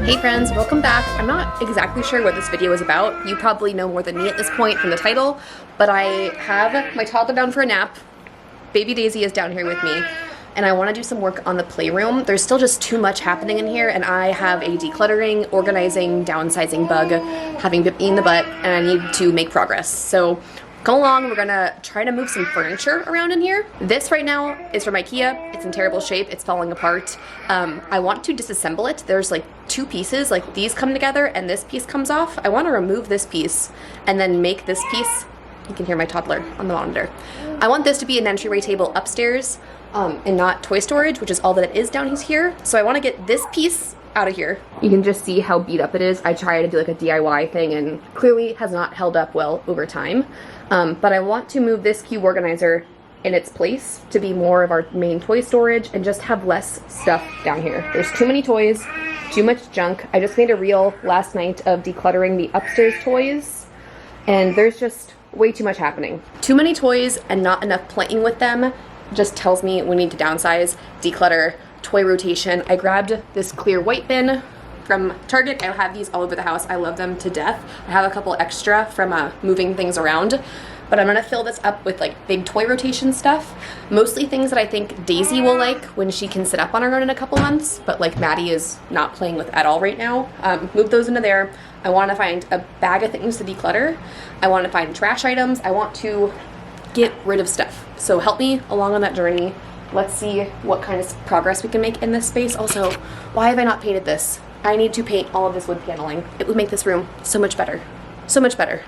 Hey friends, welcome back. I'm not exactly sure what this video is about. You probably know more than me at this point from the title, but I have my toddler down for a nap. Baby Daisy is down here with me, and I want to do some work on the playroom. There's still just too much happening in here, and I have a decluttering, organizing, downsizing bug having bit me in the butt, and I need to make progress. So come along, we're gonna try to move some furniture around in here. This right now is from IKEA. It's in terrible shape, it's falling apart. I want to disassemble it. There's like two pieces, like these come together and this piece comes off. I wanna remove this piece and then make this piece, you can hear my toddler on the monitor. I want this to be an entryway table upstairs and not toy storage, which is all that it is down here. So I wanna get this piece out of here. You can just see how beat up it is. I tried to do like a DIY thing and clearly has not held up well over time. But I want to move this cube organizer in its place to be more of our main toy storage and just have less stuff down here. There's too many toys, too much junk. I just made a reel last night of decluttering the upstairs toys, and there's just way too much happening. Too many toys and not enough playing with them just tells me we need to downsize, declutter, toy rotation. I grabbed this clear white bin from Target. I have these all over the house. I love them to death. I have a couple extra from moving things around, but I'm gonna fill this up with like big toy rotation stuff. Mostly things that I think Daisy will like when she can sit up on her own in a couple months, but like Maddie is not playing with at all right now. Move those into there. I wanna find a bag of things to declutter. I wanna find trash items. I want to get rid of stuff. So help me along on that journey. Let's see what kind of progress we can make in this space. Also, why have I not painted this? I need to paint all of this wood paneling. It would make this room so much better. So much better.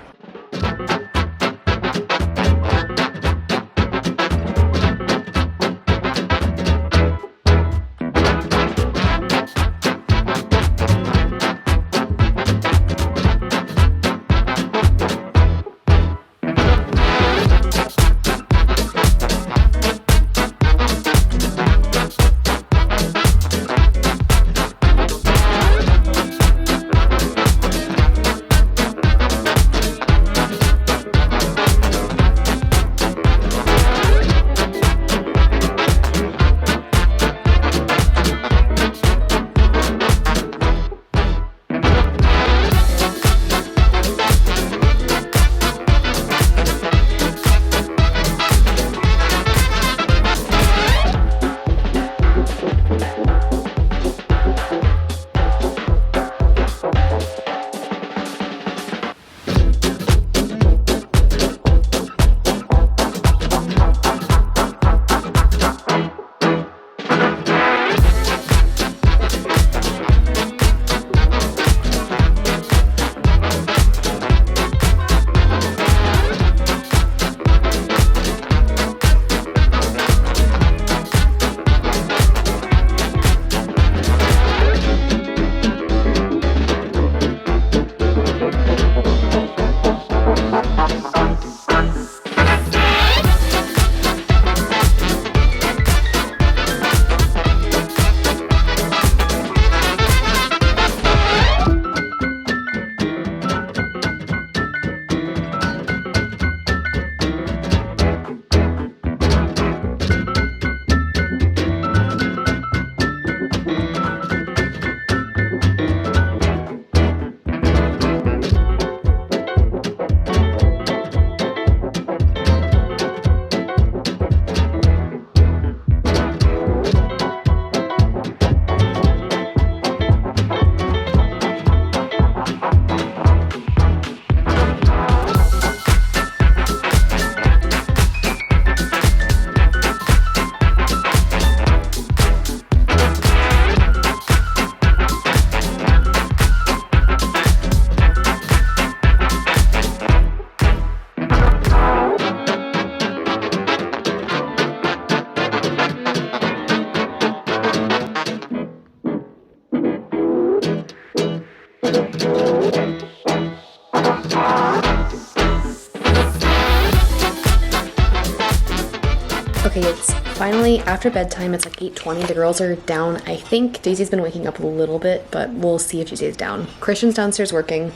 Okay, it's finally after bedtime. It's like 8:20. The girls are down. I think Daisy's been waking up a little bit, but we'll see if she stays down. Christian's downstairs working.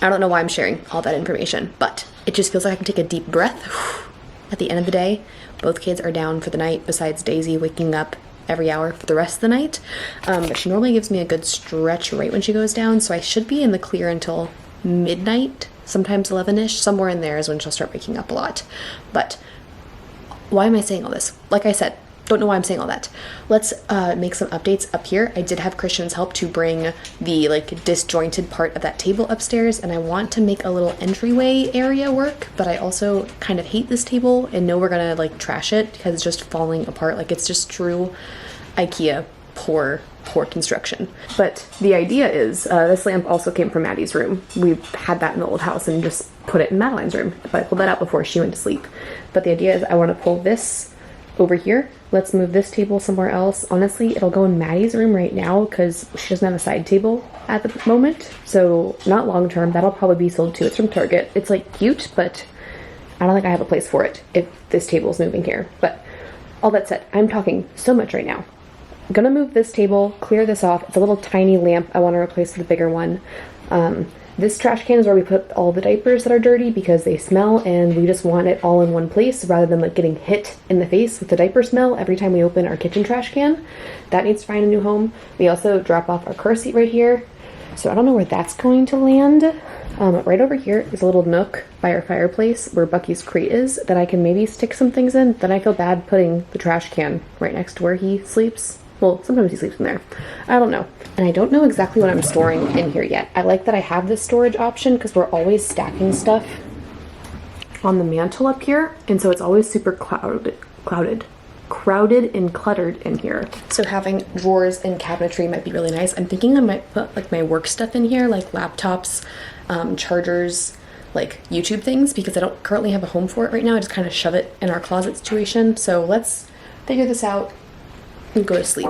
I don't know why I'm sharing all that information, but it just feels like I can take a deep breath at the end of the day. Both kids are down for the night besides Daisy waking up every hour for the rest of the night. But she normally gives me a good stretch right when she goes down, so I should be in the clear until midnight, sometimes 11-ish, somewhere in there is when she'll start waking up a lot. But why am I saying all this? Like I said, don't know why I'm saying all that. Let's make some updates up here. I did have Christian's help to bring the like disjointed part of that table upstairs, and I want to make a little entryway area work, but I also kind of hate this table and know we're gonna like trash it because it's just falling apart. Like it's just true IKEA poor construction. But the idea is this lamp also came from Maddie's room. We had that in the old house and just put it in Madeline's room, but I pulled that out before she went to sleep. But the idea is I want to pull this over here. Let's move this table somewhere else. Honestly, it'll go in Maddie's room right now because she doesn't have a side table at the moment. So not long term, that'll probably be sold too. It's from Target. It's like cute, but I don't think I have a place for it if this table's moving here. But all that said, I'm talking so much right now. I'm gonna move this table, clear this off. It's a little tiny lamp I want to replace with a bigger one. This trash can is where we put all the diapers that are dirty because they smell, and we just want it all in one place rather than like getting hit in the face with the diaper smell every time we open our kitchen trash can. That needs to find a new home. We also drop off our car seat right here, so I don't know where that's going to land. Right over here is a little nook by our fireplace where Bucky's crate is that I can maybe stick some things in. Then I feel bad putting the trash can right next to where he sleeps. Well, sometimes he sleeps in there. I don't know. And I don't know exactly what I'm storing in here yet. I like that I have this storage option because we're always stacking stuff on the mantle up here. And so it's always super crowded and cluttered in here. So having drawers and cabinetry might be really nice. I'm thinking I might put like my work stuff in here, like laptops, chargers, like YouTube things, because I don't currently have a home for it right now. I just kind of shove it in our closet situation. So let's figure this out and go to sleep.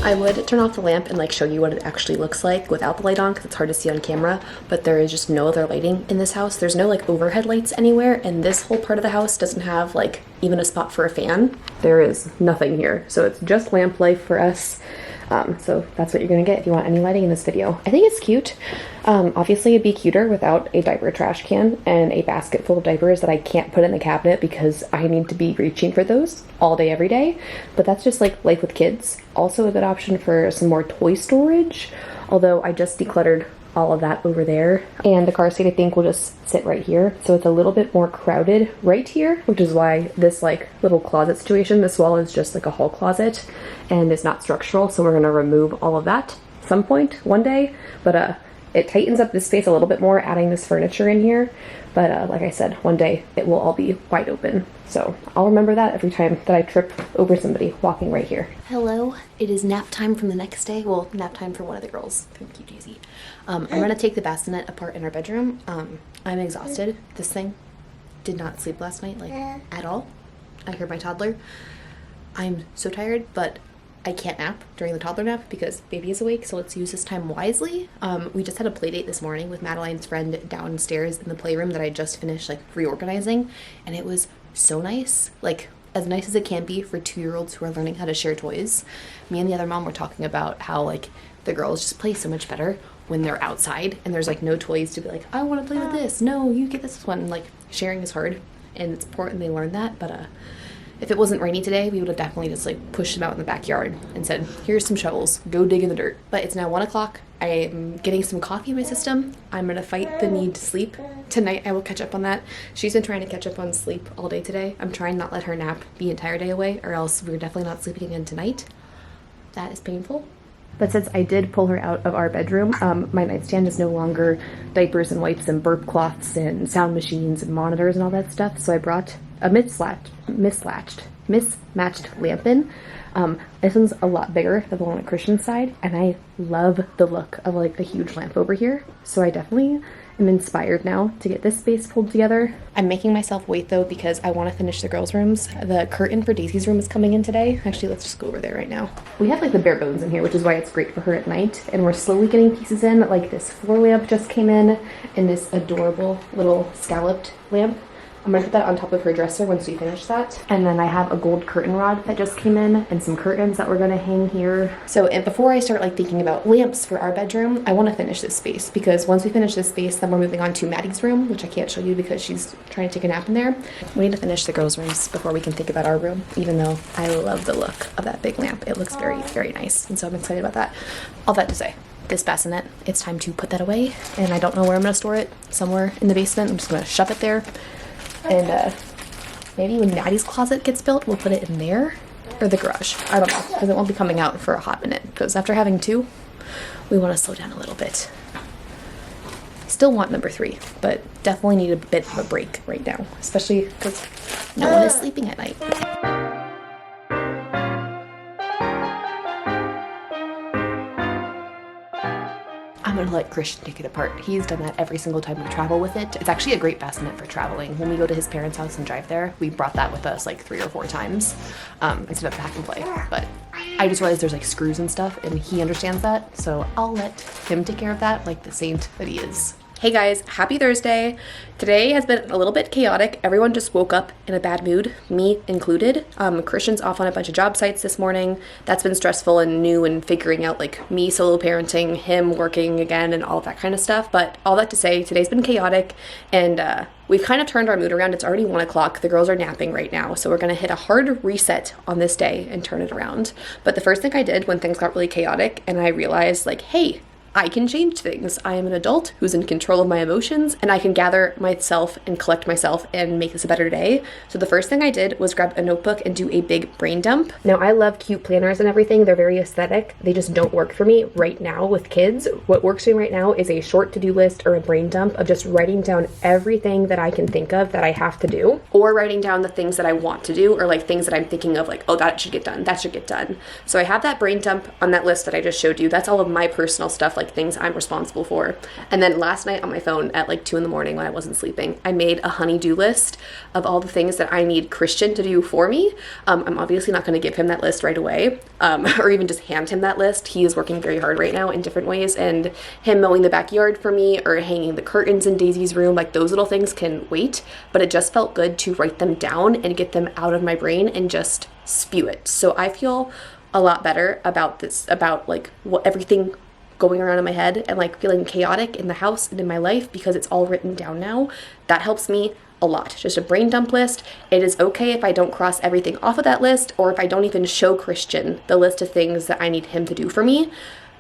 I would turn off the lamp and like show you what it actually looks like without the light on because it's hard to see on camera, but there is just no other lighting in this house. There's no like overhead lights anywhere, and this whole part of the house doesn't have like even a spot for a fan. There is nothing here, so it's just lamp life for us. So that's what you're gonna get if you want any lighting in this video. I think it's cute. Obviously it'd be cuter without a diaper trash can and a basket full of diapers that I can't put in the cabinet because I need to be reaching for those all day, every day. But that's just like life with kids. Also a good option for some more toy storage, although I just decluttered all of that over there. And the car seat I think will just sit right here. So it's a little bit more crowded right here, which is why this like little closet situation, this wall is just like a hall closet and it's not structural. So we're gonna remove all of that at some point one day. But it tightens up this space a little bit more, adding this furniture in here. But like I said, one day it will all be wide open. So I'll remember that every time that I trip over somebody walking right here. Hello, it is nap time from the next day. Well, nap time for one of the girls. Thank you, Daisy. I'm gonna take the bassinet apart in our bedroom. I'm exhausted. This thing did not sleep last night, like at all. I heard my toddler. I'm so tired, but I can't nap during the toddler nap because baby is awake, so let's use this time wisely. We just had a play date this morning with Madeline's friend downstairs in the playroom that I just finished like reorganizing, and it was so nice, like as nice as it can be for 2-year-olds who are learning how to share toys. Me and the other mom were talking about how like the girls just play so much better when they're outside and there's like no toys to be like, I want to play with this, no, you get this one. Like sharing is hard and it's important they learn that. But if it wasn't rainy today, we would have definitely just like pushed them out in the backyard and said, here's some shovels, go dig in the dirt. But it's now 1 o'clock. I'm getting some coffee in my system. I'm gonna fight the need to sleep. Tonight I will catch up on that. She's been trying to catch up on sleep all day today. I'm trying not let her nap the entire day away, or else we're definitely not sleeping again tonight. That is painful. But since I did pull her out of our bedroom, my nightstand is no longer diapers and wipes and burp cloths and sound machines and monitors and all that stuff. So I brought a mislatched mismatched lamp in. This one's a lot bigger than the one on Christian's side, and I love the look of like a huge lamp over here. So I definitely am inspired now to get this space pulled together. I'm making myself wait though because I want to finish the girls' rooms. The curtain for Daisy's room is coming in today. Actually, let's just go over there right now. We have like the bare bones in here, which is why it's great for her at night. And we're slowly getting pieces in. Like this floor lamp just came in, and this adorable little scalloped lamp. I'm gonna put that on top of her dresser once we finish that. And then I have a gold curtain rod that just came in and some curtains that we're gonna hang here. So and before I start like thinking about lamps for our bedroom, I wanna finish this space because once we finish this space, then we're moving on to Maddie's room, which I can't show you because she's trying to take a nap in there. We need to finish the girls' rooms before we can think about our room, even though I love the look of that big lamp. It looks very, very nice. And so I'm excited about that. All that to say, this bassinet, it's time to put that away. And I don't know where I'm gonna store it, somewhere in the basement. I'm just gonna shove it there. And maybe when Maddie's closet gets built, we'll put it in there or the garage. I don't know, because it won't be coming out for a hot minute. Because after having two, we want to slow down a little bit. Still want number 3, but definitely need a bit of a break right now, especially because no one is sleeping at night. I'm gonna let Christian take it apart. He's done that every single time we travel with it. It's actually a great bassinet for traveling. When we go to his parents' house and drive there, we brought that with us like 3 or 4 times instead of pack and play. But I just realized there's like screws and stuff, and he understands that, so I'll let him take care of that like the saint that he is. Hey guys, happy Thursday. Today has been a little bit chaotic. Everyone just woke up in a bad mood, me included. Christian's off on a bunch of job sites this morning. That's been stressful and new and figuring out like me solo parenting, him working again and all that kind of stuff. But all that to say, today's been chaotic and we've kind of turned our mood around. It's already 1 o'clock. The girls are napping right now. So we're gonna hit a hard reset on this day and turn it around. But the first thing I did when things got really chaotic and I realized like, hey, I can change things. I am an adult who's in control of my emotions and I can gather myself and collect myself and make this a better day. So the first thing I did was grab a notebook and do a big brain dump. Now I love cute planners and everything. They're very aesthetic. They just don't work for me right now with kids. What works for me right now is a short to-do list or a brain dump of just writing down everything that I can think of that I have to do, or writing down the things that I want to do, or like things that I'm thinking of like, oh, that should get done. That should get done. So I have that brain dump on that list that I just showed you. That's all of my personal stuff, like things I'm responsible for. And then last night on my phone at like 2 in the morning when I wasn't sleeping, I made a honey-do list of all the things that I need Christian to do for me. I'm obviously not going to give him that list right away, or even just hand him that list. He is working very hard right now in different ways, and him mowing the backyard for me or hanging the curtains in Daisy's room, like those little things can wait, but it just felt good to write them down and get them out of my brain and just spew it. So I feel a lot better about this, about like what everything going around in my head and like feeling chaotic in the house and in my life because it's all written down now. That helps me a lot. Just a brain dump list. It is okay if I don't cross everything off of that list, or if I don't even show Christian the list of things that I need him to do for me.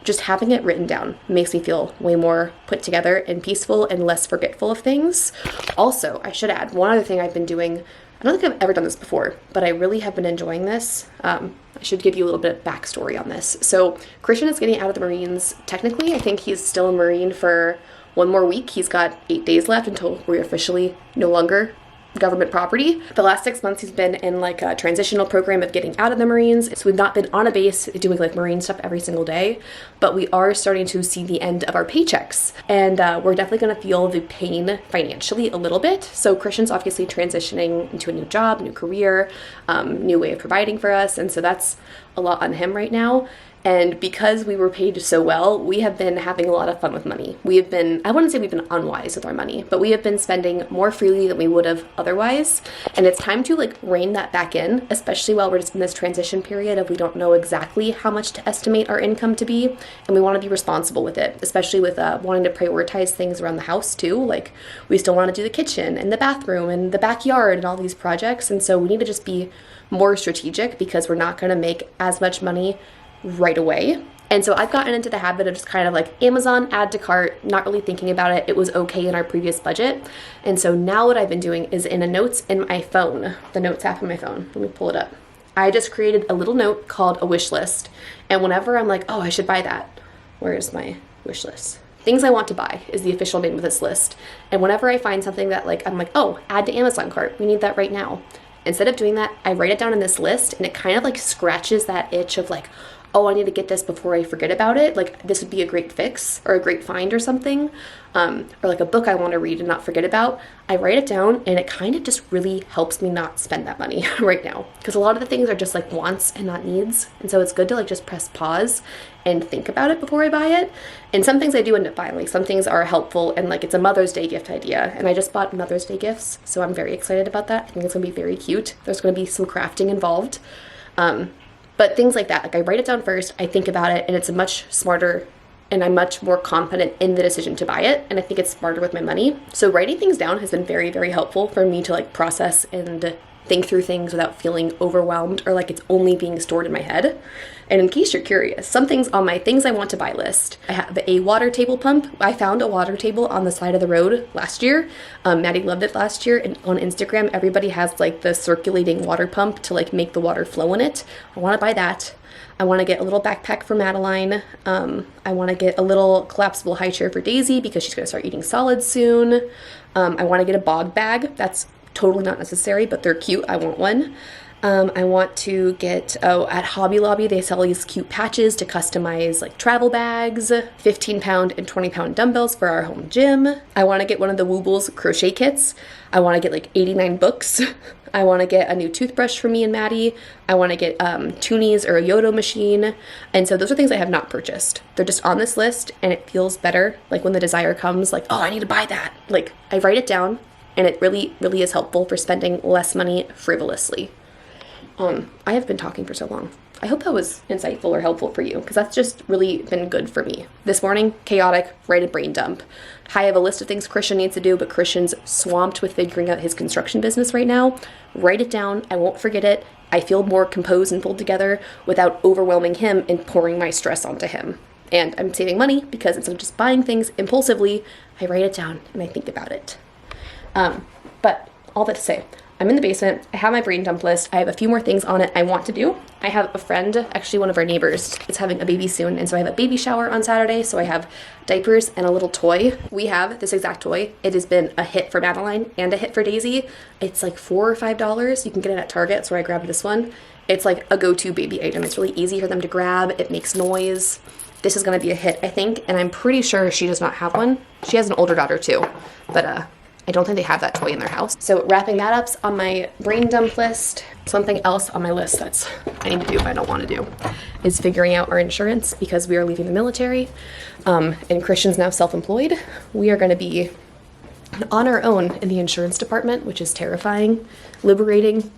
Just having it written down makes me feel way more put together and peaceful and less forgetful of things. Also, I should add one other thing I've been doing. I don't think I've ever done this before, but I really have been enjoying this. I should give you a little bit of backstory on this. So Christian is getting out of the Marines. Technically, I think he's still a Marine for 1 more week. He's got 8 days left until we're officially no longer government property. The last 6 months he's been in like a transitional program of getting out of the Marines. So we've not been on a base doing like Marine stuff every single day, but we are starting to see the end of our paychecks. And we're definitely gonna feel the pain financially a little bit. So Christian's obviously transitioning into a new job, new career, new way of providing for us. And so that's a lot on him right now. And because we were paid so well, we have been having a lot of fun with money. We have been, I wouldn't say we've been unwise with our money, but we have been spending more freely than we would have otherwise. And it's time to like rein that back in, especially while we're just in this transition period of we don't know exactly how much to estimate our income to be. And we want to be responsible with it, especially with wanting to prioritize things around the house too. Like we still want to do the kitchen and the bathroom and the backyard and all these projects. And so we need to just be more strategic because we're not going to make as much money right away. And so I've gotten into the habit of just kind of like Amazon, add to cart, not really thinking about it. It was okay in our previous budget. And so now what I've been doing is in a notes in my phone, the notes app on my phone. Let me pull it up. I just created a little note called a wish list. And whenever I'm like, oh, I should buy that. Where's my wish list? Things I want to buy is the official name of this list. And whenever I find something that like, I'm like, oh, add to Amazon cart. We need that right now. Instead of doing that, I write it down in this list, and it kind of like scratches that itch of like, oh, I need to get this before I forget about it. Like, this would be a great fix or a great find or something. Or like a book I want to read and not forget about. I write it down, and it kind of just really helps me not spend that money right now. Because a lot of the things are just like wants and not needs. And so it's good to like just press pause and think about it before I buy it. And some things I do end up buying. Like, some things are helpful, and like it's a Mother's Day gift idea. And I just bought Mother's Day gifts, so I'm very excited about that. I think it's going to be very cute. There's going to be some crafting involved. But things like that, like I write it down first, I think about it, and it's a much smarter, and I'm much more confident in the decision to buy it, and I think it's smarter with my money. So writing things down has been very, very helpful for me to like process and think through things without feeling overwhelmed or like it's only being stored in my head. And in case you're curious, some things on my things I want to buy list. I have a water table pump. I found a water table on the side of the road last year. Maddie loved it last year, and on Instagram everybody has like the circulating water pump to like make the water flow in it. I want to buy that. I want to get a little backpack for Madeline. I want to get a little collapsible high chair for Daisy because she's going to start eating solids soon. I want to get a bog bag. That's totally not necessary, but they're cute. I want one. I want to get, at Hobby Lobby, they sell these cute patches to customize like travel bags, 15-pound and 20-pound dumbbells for our home gym. I want to get one of the Woobles crochet kits. I want to get like 89 books. I want to get a new toothbrush for me and Maddie. I want to get Toonies or a Yodo machine. And so those are things I have not purchased. They're just on this list, and it feels better. Like when the desire comes, like, oh, I need to buy that. Like, I write it down, and it really, really is helpful for spending less money frivolously. I have been talking for so long. I hope that was insightful or helpful for you, because that's just really been good for me. This morning, chaotic, write a brain dump. I have a list of things Christian needs to do, but Christian's swamped with figuring out his construction business right now. Write it down. I won't forget it. I feel more composed and pulled together without overwhelming him and pouring my stress onto him. And I'm saving money because instead of just buying things impulsively, I write it down and I think about it. But all that to say, I'm in the basement. I have my brain dump list. I have a few more things on it I want to do. I have a friend, actually one of our neighbors, is having a baby soon, and so I have a baby shower on Saturday, so I have diapers and a little toy. We have this exact toy. It has been a hit for Madeline and a hit for Daisy. It's like $4 or $5. You can get it at Target, so I grabbed this one. It's like a go-to baby item. It's really easy for them to grab. It makes noise. This is going to be a hit, I think, and I'm pretty sure she does not have one. She has an older daughter too, but I don't think they have that toy in their house. So wrapping that up's on my brain dump list. Something else on my list that's I need to do but I don't want to do is figuring out our insurance, because we are leaving the military, and Christian's now self-employed. We are going to be on our own in the insurance department, which is terrifying, liberating,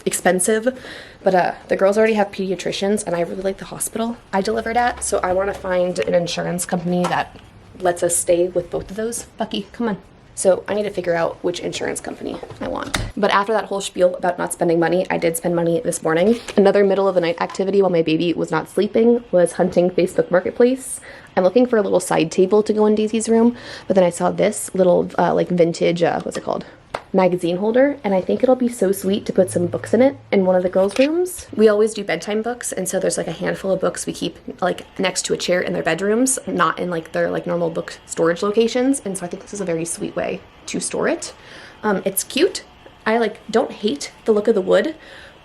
expensive. But the girls already have pediatricians, and I really like the hospital I delivered at, so I want to find an insurance company that lets us stay with both of those. Bucky, come on. So I need to figure out which insurance company I want. But after that whole spiel about not spending money, I did spend money this morning. Another middle of the night activity while my baby was not sleeping was hunting Facebook Marketplace. I'm looking for a little side table to go in Daisy's room, but then I saw this little like vintage, what's it called? Magazine holder, and I think it'll be so sweet to put some books in it in one of the girls' rooms. We always do bedtime books, and so there's like a handful of books we keep like next to a chair in their bedrooms, not in like their like normal book storage locations, and so I think this is a very sweet way to store it. It's cute. I like don't hate the look of the wood,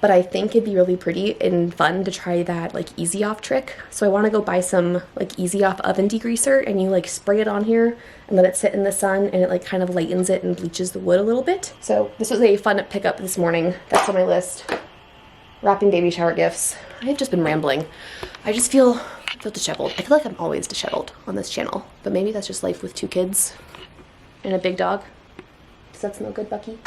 but I think it'd be really pretty and fun to try that like easy off trick. So I want to go buy some like easy off oven degreaser, and you like spray it on here and let it sit in the sun, and it like kind of lightens it and bleaches the wood a little bit. So this was a fun pickup this morning. That's on my list. Wrapping baby shower gifts. I've just been rambling. I just feel disheveled. I feel like I'm always disheveled on this channel, but maybe that's just life with 2 kids and a big dog. Does that smell good, Bucky?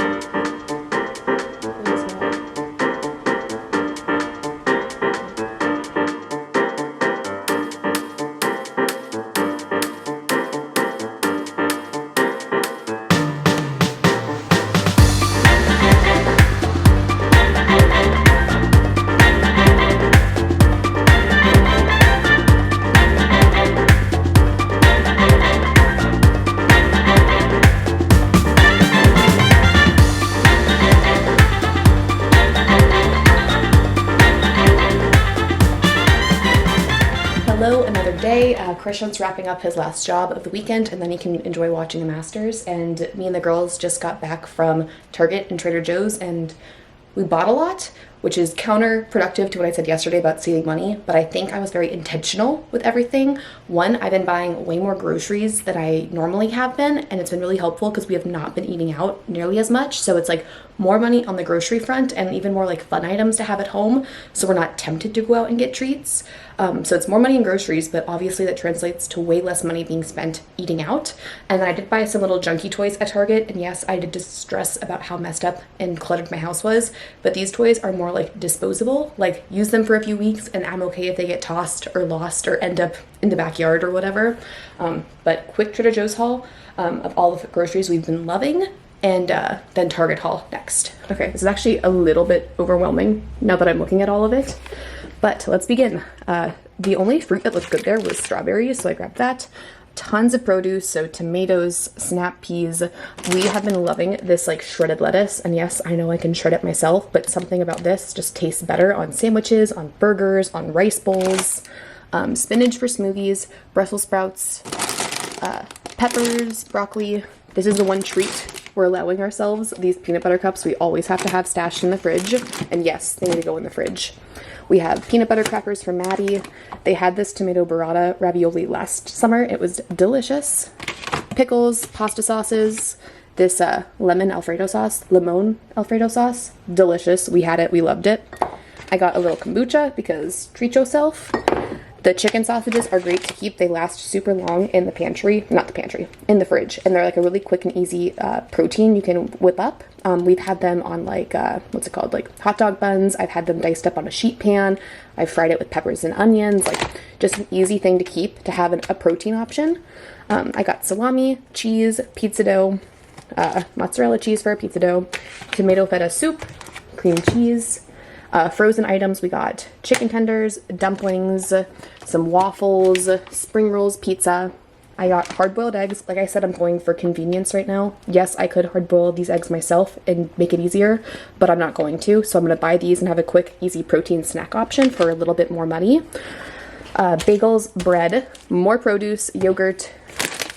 Christian's wrapping up his last job of the weekend, and then he can enjoy watching the Masters, and me and the girls just got back from Target and Trader Joe's, and we bought a lot, which is counterproductive to what I said yesterday about saving money, but I think I was very intentional with everything. One, I've been buying way more groceries than I normally have been, and it's been really helpful because we have not been eating out nearly as much. So it's like more money on the grocery front and even more like fun items to have at home, so we're not tempted to go out and get treats. So it's more money in groceries, but obviously that translates to way less money being spent eating out. And then I did buy some little junky toys at Target, and yes, I did distress about how messed up and cluttered my house was, but these toys are more like disposable, like use them for a few weeks and I'm okay if they get tossed or lost or end up in the backyard or whatever. But quick Trader Joe's haul of all the groceries we've been loving, and then Target haul next. Okay, this is actually a little bit overwhelming now that I'm looking at all of it, but let's begin. The only fruit that looked good there was strawberries, so I grabbed that. Tons of produce, so tomatoes, snap peas. We have been loving this like shredded lettuce, and yes, I know I can shred it myself, but something about this just tastes better on sandwiches, on burgers, on rice bowls. Spinach for smoothies, Brussels sprouts, peppers, broccoli. This is the one treat we're allowing ourselves. These peanut butter cups we always have to have stashed in the fridge, and yes, they need to go in the fridge. We have peanut butter crackers for Maddie. They had this tomato burrata ravioli last summer. It was delicious. Pickles, pasta sauces, this lemon Alfredo sauce, delicious. We had it, we loved it. I got a little kombucha because treat yourself. The chicken sausages are great to keep. They last super long in the pantry, not the pantry, in the fridge. And they're like a really quick and easy protein you can whip up. We've had them on like, what's it called? Like hot dog buns. I've had them diced up on a sheet pan. I've fried it with peppers and onions. Like just an easy thing to keep to have a protein option. I got salami, cheese, pizza dough, mozzarella cheese for our pizza dough, tomato feta soup, cream cheese. Frozen items, we got chicken tenders, dumplings, some waffles, spring rolls, pizza. I got hard-boiled eggs. Like I said, I'm going for convenience right now. Yes, I could hard-boil these eggs myself and make it easier, but I'm not going to. So I'm going to buy these and have a quick, easy protein snack option for a little bit more money. Bagels, bread, more produce, yogurt,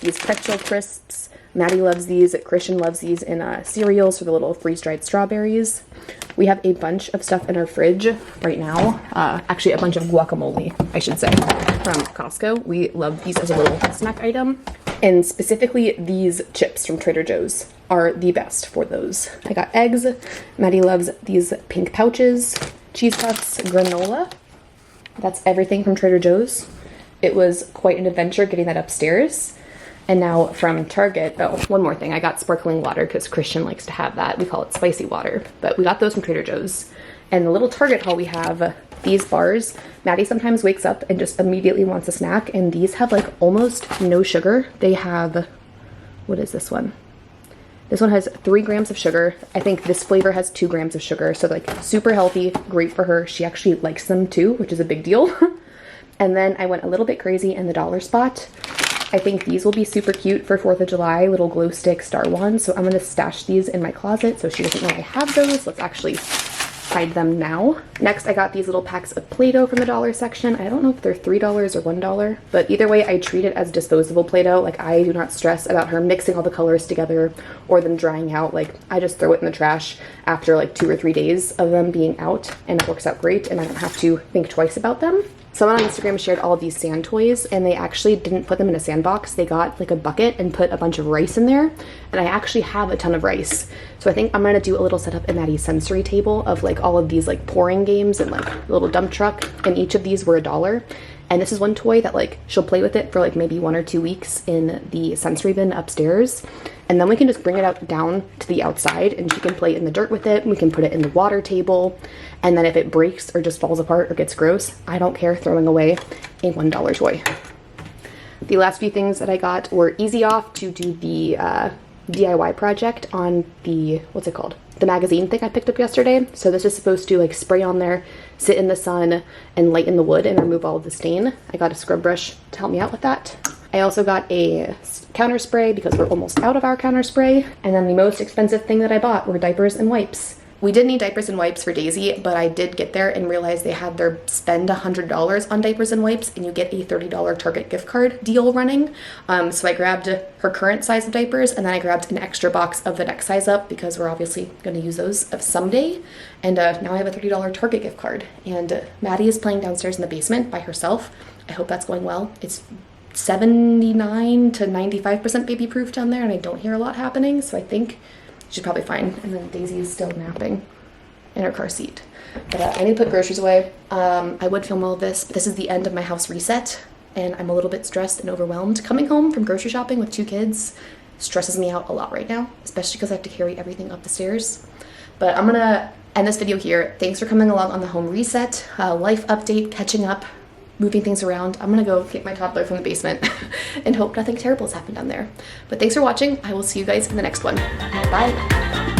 these pretzel crisps. Maddie loves these. Christian loves these in cereals for the little freeze-dried strawberries. We have a bunch of stuff in our fridge right now. Actually, a bunch of guacamole, I should say, from Costco. We love these as a little snack item. And specifically, these chips from Trader Joe's are the best for those. I got eggs. Maddie loves these pink pouches, cheese puffs, granola. That's everything from Trader Joe's. It was quite an adventure getting that upstairs. And now from Target, oh, one more thing. I got sparkling water because Christian likes to have that. We call it spicy water, but we got those from Trader Joe's. And the little Target haul, we have these bars. Maddie sometimes wakes up and just immediately wants a snack, and these have like almost no sugar. They have, what is this one? This one has 3 grams of sugar. I think this flavor has 2 grams of sugar, so like super healthy, great for her. She actually likes them too, which is a big deal. And then I went a little bit crazy in the dollar spot. I think these will be super cute for 4th of July, little glow stick star ones. So I'm going to stash these in my closet so she doesn't know I have those. Let's actually hide them now. Next, I got these little packs of Play-Doh from the dollar section. I don't know if they're $3 or $1, but either way, I treat it as disposable Play-Doh. Like, I do not stress about her mixing all the colors together or them drying out. Like, I just throw it in the trash after like 2 or 3 days of them being out, and it works out great, and I don't have to think twice about them. Someone on Instagram shared all of these sand toys, and they actually didn't put them in a sandbox. They got like a bucket and put a bunch of rice in there, and I actually have a ton of rice. So I think I'm gonna do a little setup in Maddie's sensory table of like all of these like pouring games and like a little dump truck, and each of these were $1. And this is one toy that like she'll play with it for like maybe 1 or 2 weeks in the sensory bin upstairs. And then we can just bring it out down to the outside and she can play in the dirt with it. We can put it in the water table. And then if it breaks or just falls apart or gets gross, I don't care, throwing away a $1 toy. The last few things that I got were easy off to do the DIY project on the, what's it called? The magazine thing I picked up yesterday. So this is supposed to like spray on there, sit in the sun, and lighten the wood and remove all of the stain. I got a scrub brush to help me out with that. I also got a counter spray because we're almost out of our counter spray. And then the most expensive thing that I bought were diapers and wipes. We did need diapers and wipes for Daisy, but I did get there and realize they had their spend $100 on diapers and wipes and you get a $30 Target gift card deal running. So I grabbed her current size of diapers and then I grabbed an extra box of the next size up because we're obviously going to use those someday. And now I have a $30 Target gift card. And Maddie is playing downstairs in the basement by herself. I hope that's going well. It's 79 to 95% baby proof down there and I don't hear a lot happening, so I think she's probably fine. And then Daisy is still napping in her car seat. But I need to put groceries away. I would film all of this, but this is the end of my house reset and I'm a little bit stressed and overwhelmed. Coming home from grocery shopping with 2 kids stresses me out a lot right now, especially because I have to carry everything up the stairs. But I'm gonna end this video here. Thanks for coming along on the home reset, life update, catching up, moving things around. I'm gonna go get my toddler from the basement and hope nothing terrible has happened down there. But thanks for watching. I will see you guys in the next one. Bye.